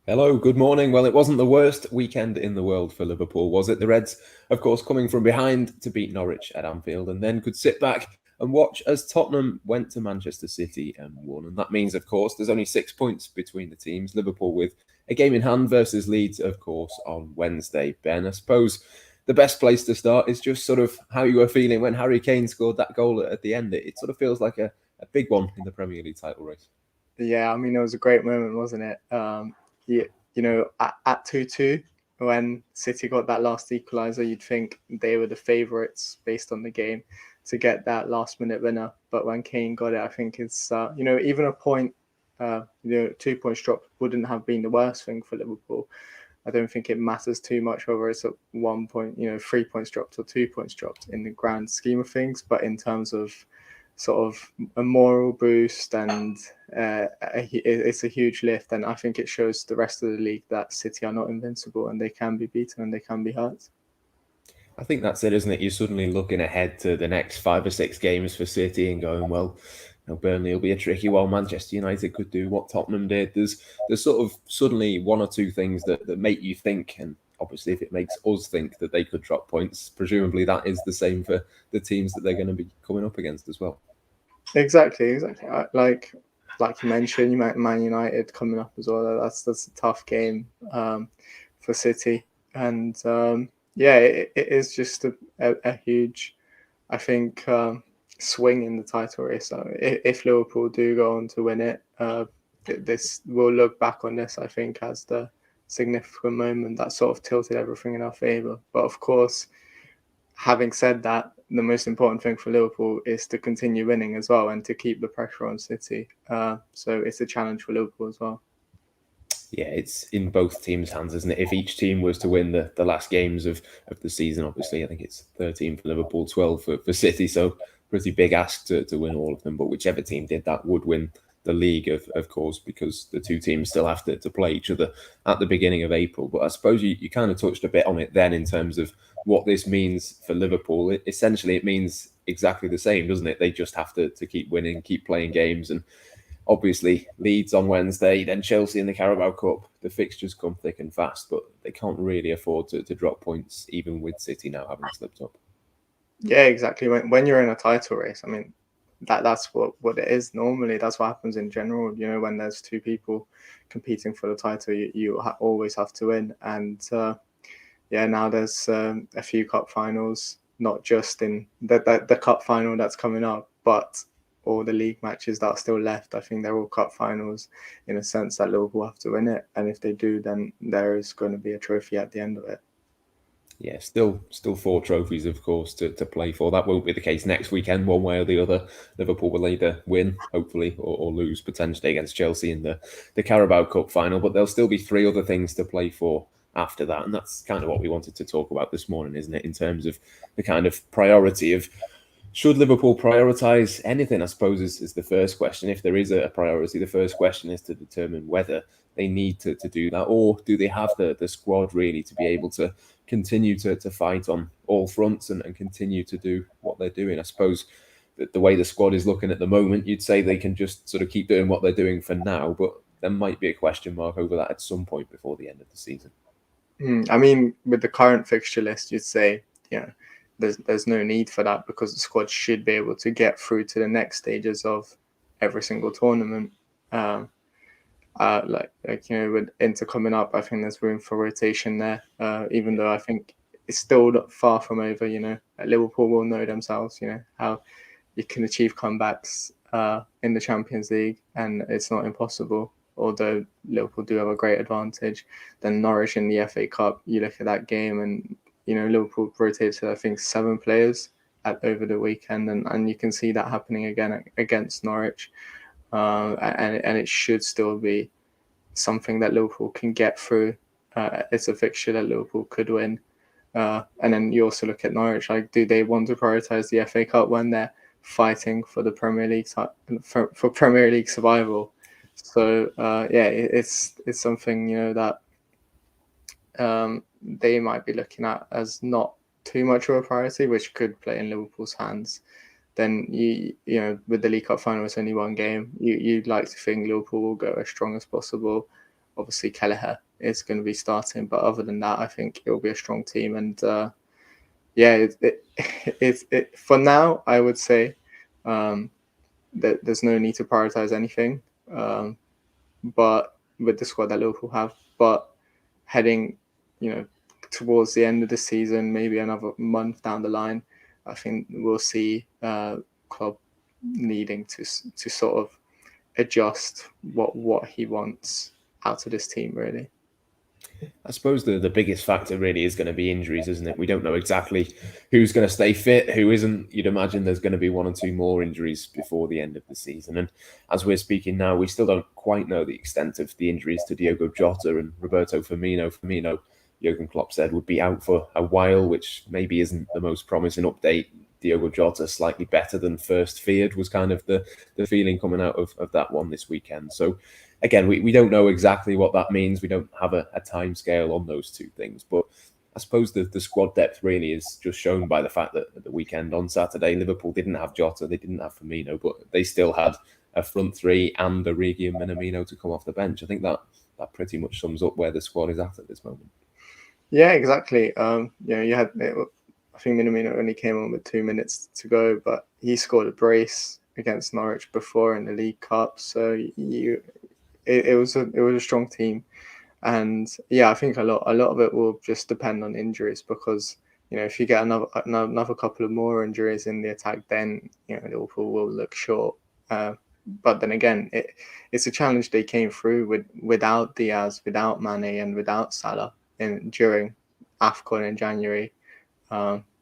Hello, good morning. Well, it wasn't the worst weekend in the world for Liverpool, was it? The Reds, of course, coming from behind to beat Norwich at Anfield and then could sit back and watch as Tottenham went to Manchester City and won. And that means, of course, there's only 6 points between the teams. Liverpool with a game in hand versus Leeds, of course, on Wednesday. Ben, I suppose the best place to start is just sort of how you were feeling when Harry Kane scored that goal at the end. It sort of feels like a big one in the Premier League title race. Yeah, I mean, it was a great moment, wasn't it? At 2-2, when City got that last equaliser, you'd think they were the favourites based on the game to get that last minute winner. But when Kane got it, I think it's, even a point, 2 points drop wouldn't have been the worst thing for Liverpool. I don't think it matters too much whether it's a 1 point, 3 points dropped or 2 points dropped in the grand scheme of things. But in terms of sort of a moral boost and it's a huge lift, and I think it shows the rest of the league that City are not invincible and they can be beaten and they can be hurt. I think that's it, isn't it? You're suddenly looking ahead to the next 5 or 6 games for City and going, well, Burnley will be a tricky one. Manchester United could do what Tottenham did. There's sort of suddenly one or two things that make you think, and obviously if it makes us think that they could drop points, presumably that is the same for the teams that they're going to be coming up against as well. Exactly. Like you mentioned, you might Man United coming up as well. That's a tough game for City, and it is just a huge, I think, swing in the title race. So if Liverpool do go on to win it, this we'll look back on this, I think, as the significant moment that sort of tilted everything in our favour. But of course, having said that, the most important thing for Liverpool is to continue winning as well and to keep the pressure on City. So it's a challenge for Liverpool as well. Yeah, it's in both teams' hands, isn't it? If each team was to win the last games of the season, obviously, I think it's 13 for Liverpool, 12 for City, so pretty big ask to win all of them. But whichever team did that would win the league, of course, because the two teams still have to play each other at the beginning of April. But I suppose you kind of touched a bit on it then in terms of what this means for Liverpool. Essentially, it means exactly the same, doesn't it? They just have to keep winning, keep playing games, and obviously Leeds on Wednesday, then Chelsea in the Carabao Cup. The fixtures come thick and fast, but they can't really afford to drop points, even with City now having slipped up. Yeah, exactly. When you're in a title race, I mean, that's what it is normally. That's what happens in general. When there's two people competing for the title, you always have to win. And now there's a few cup finals, not just in the cup final that's coming up, but all the league matches that are still left. I think they're all cup finals in a sense that Liverpool have to win it. And if they do, then there is going to be a trophy at the end of it. Yeah, still four trophies, of course, to play for. That won't be the case next weekend, one way or the other. Liverpool will either win, hopefully, or lose potentially against Chelsea in the Carabao Cup final. But there'll still be three other things to play for after that, and that's kind of what we wanted to talk about this morning, isn't it? In terms of the kind of priority of should Liverpool prioritise anything, I suppose, is the first question. If there is a priority, the first question is to determine whether they need to do that, or do they have the squad really to be able to continue to fight on all fronts and continue to do what they're doing. I suppose that the way the squad is looking at the moment, you'd say they can just sort of keep doing what they're doing for now, but there might be a question mark over that at some point before the end of the season. I mean, with the current fixture list, you'd say, there's no need for that because the squad should be able to get through to the next stages of every single tournament. With Inter coming up, I think there's room for rotation there. Even though I think it's still not far from over. Liverpool will know themselves. How you can achieve comebacks in the Champions League, and it's not impossible. Although Liverpool do have a great advantage, then Norwich in the FA Cup. You look at that game, and Liverpool rotated I think 7 players over the weekend, and you can see that happening again against Norwich. And it should still be something that Liverpool can get through. It's a fixture that Liverpool could win. And then you also look at Norwich. Like, do they want to prioritise the FA Cup when they're fighting for the Premier League for Premier League survival? So it's something that they might be looking at as not too much of a priority, which could play in Liverpool's hands. Then with the League Cup final, it's only one game. You'd like to think Liverpool will go as strong as possible, obviously Kelleher is going to be starting, but other than that, I think it will be a strong team. And for now, I would say that there's no need to prioritize anything. But with the squad that Liverpool have, but heading, towards the end of the season, maybe another month down the line, I think we'll see Klopp needing to sort of adjust what he wants out of this team, really. I suppose the biggest factor really is going to be injuries, isn't it? We don't know exactly who's going to stay fit, who isn't. You'd imagine there's going to be one or two more injuries before the end of the season. And as we're speaking now, we still don't quite know the extent of the injuries to Diogo Jota and Roberto Firmino. Firmino, Jurgen Klopp said, would be out for a while, which maybe isn't the most promising update. Diogo Jota slightly better than first feared was kind of the feeling coming out of that one this weekend. So again, we don't know exactly what that means. We don't have a time scale on those two things. But I suppose the squad depth really is just shown by the fact that at the weekend on Saturday, Liverpool didn't have Jota, they didn't have Firmino, but they still had a front three and Origi and Minamino to come off the bench. I think that pretty much sums up where the squad is at this moment. Yeah, exactly. You had, I think Minamino only came on with 2 minutes to go, but he scored a brace against Norwich before in the League Cup. So it was a strong team, and I think a lot of it will just depend on injuries, because if you get another couple of more injuries in the attack, then Liverpool will look short. But then again, it's a challenge they came through without Diaz, without Mane, and without Salah during AFCON in January.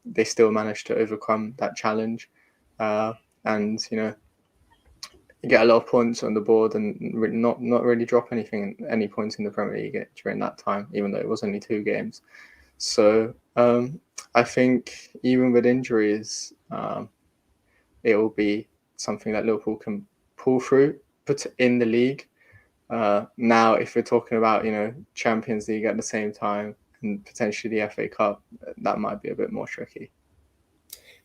They still managed to overcome that challenge, and get a lot of points on the board and not really drop any points in the Premier League during that time, even though it was only 2 games. So I think even with injuries, it will be something that Liverpool can pull through, but in the league. Now, if we're talking about Champions League at the same time and potentially the FA Cup, that might be a bit more tricky.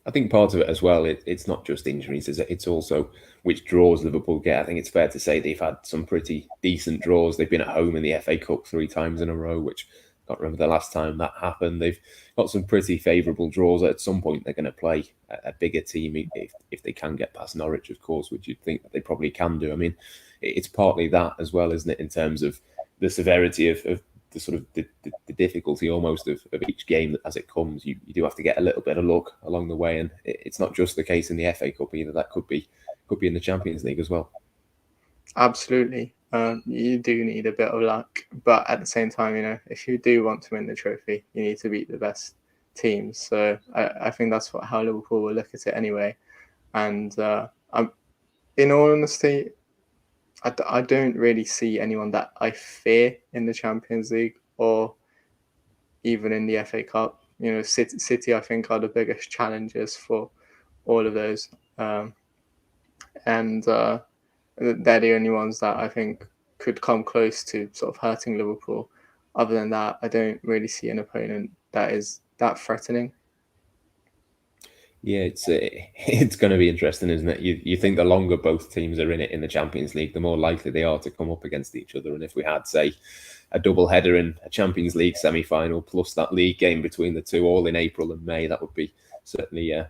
I think part of it as well, it's not just injuries, it's also which draws Liverpool get. I think it's fair to say they've had some pretty decent draws. They've been at home in the FA Cup 3 times in a row, which I can't remember the last time that happened. They've got some pretty favourable draws. At some point, they're going to play a bigger team if they can get past Norwich, of course, which you'd think that they probably can do. I mean, it's partly that as well, isn't it, in terms of the severity of the sort of the difficulty almost of each game as it comes. You do have to get a little bit of luck along the way, and it's not just the case in the FA Cup either. That could be in the Champions League as well. Absolutely. You do need a bit of luck, but at the same time, if you do want to win the trophy, you need to beat the best teams. So I think that's how Liverpool will look at it anyway. And in all honesty, I don't really see anyone that I fear in the Champions League or even in the FA Cup. City I think are the biggest challenges for all of those, and they're the only ones that I think could come close to sort of hurting Liverpool. Other than that, I don't really see an opponent that is that threatening. Yeah, it's going to be interesting, isn't it? You think the longer both teams are in it in the Champions League, the more likely they are to come up against each other. And if we had, say, a double header in a Champions League semi-final plus that league game between the two, all in April and May, that would be certainly an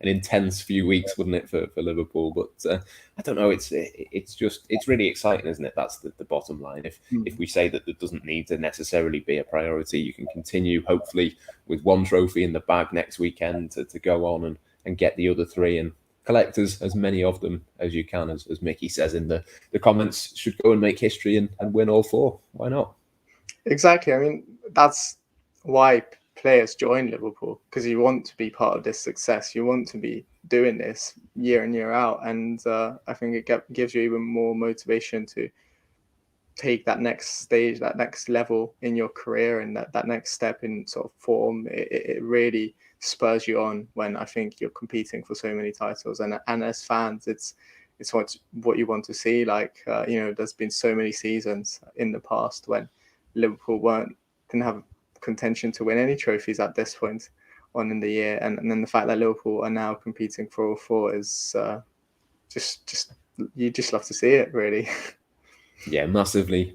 intense few weeks, wouldn't it, for Liverpool? But I don't know. It's really exciting, isn't it? That's the bottom line. If we say that there doesn't need to necessarily be a priority, you can continue hopefully with one trophy in the bag next weekend to go on and get the other 3 and collect as many of them as you can. As Mickey says in the comments, should go and make history and win all 4. Why not? Exactly. I mean, that's why players join Liverpool, because you want to be part of this success. You want to be doing this year in, year out. And I think it gives you even more motivation to take that next stage, that next level in your career, and that next step in sort of form. It really spurs you on when I think you're competing for so many titles. And as fans, it's what you want to see. Like, there's been so many seasons in the past when Liverpool didn't have contention to win any trophies at this point on in the year, and then the fact that Liverpool are now competing for all 4 is just you just love to see it, really. Yeah, massively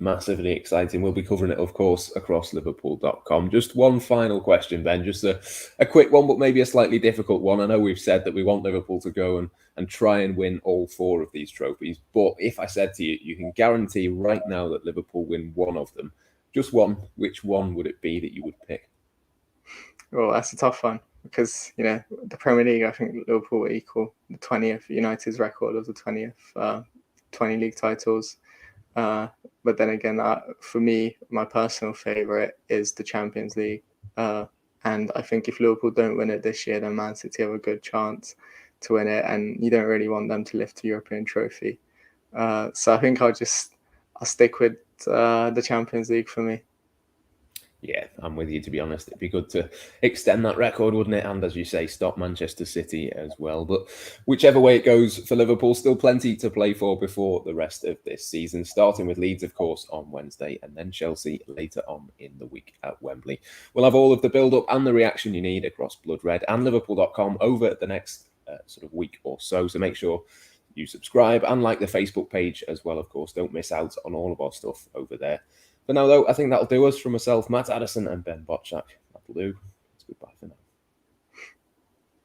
exciting. We'll be covering it, of course, across Liverpool.com. Just one final question, Ben. Just a quick one, but maybe a slightly difficult one. I know we've said that we want Liverpool to go and try and win all 4 of these trophies. But if I said to you, you can guarantee right now that Liverpool win one of them, just one, which one would it be that you would pick? Well, that's a tough one because, the Premier League, I think Liverpool will equal the 20th United's record of the 20th 20 league titles. But then again, for me, my personal favourite is the Champions League. And I think if Liverpool don't win it this year, then Man City have a good chance to win it. And you don't really want them to lift the European trophy. So I think I'll stick with the Champions League for me. Yeah, I'm with you, to be honest. It'd be good to extend that record, wouldn't it? And as you say, stop Manchester City as well. But whichever way it goes for Liverpool, still plenty to play for before the rest of this season, starting with Leeds, of course, on Wednesday, and then Chelsea later on in the week at Wembley. We'll have all of the build-up and the reaction you need across Blood Red and Liverpool.com over the next sort of week or so. So make sure you subscribe and like the Facebook page as well, of course. Don't miss out on all of our stuff over there. For now, though, I think that'll do us from myself, Matt Addison, and Ben Bocsak. That'll do. It's goodbye for now.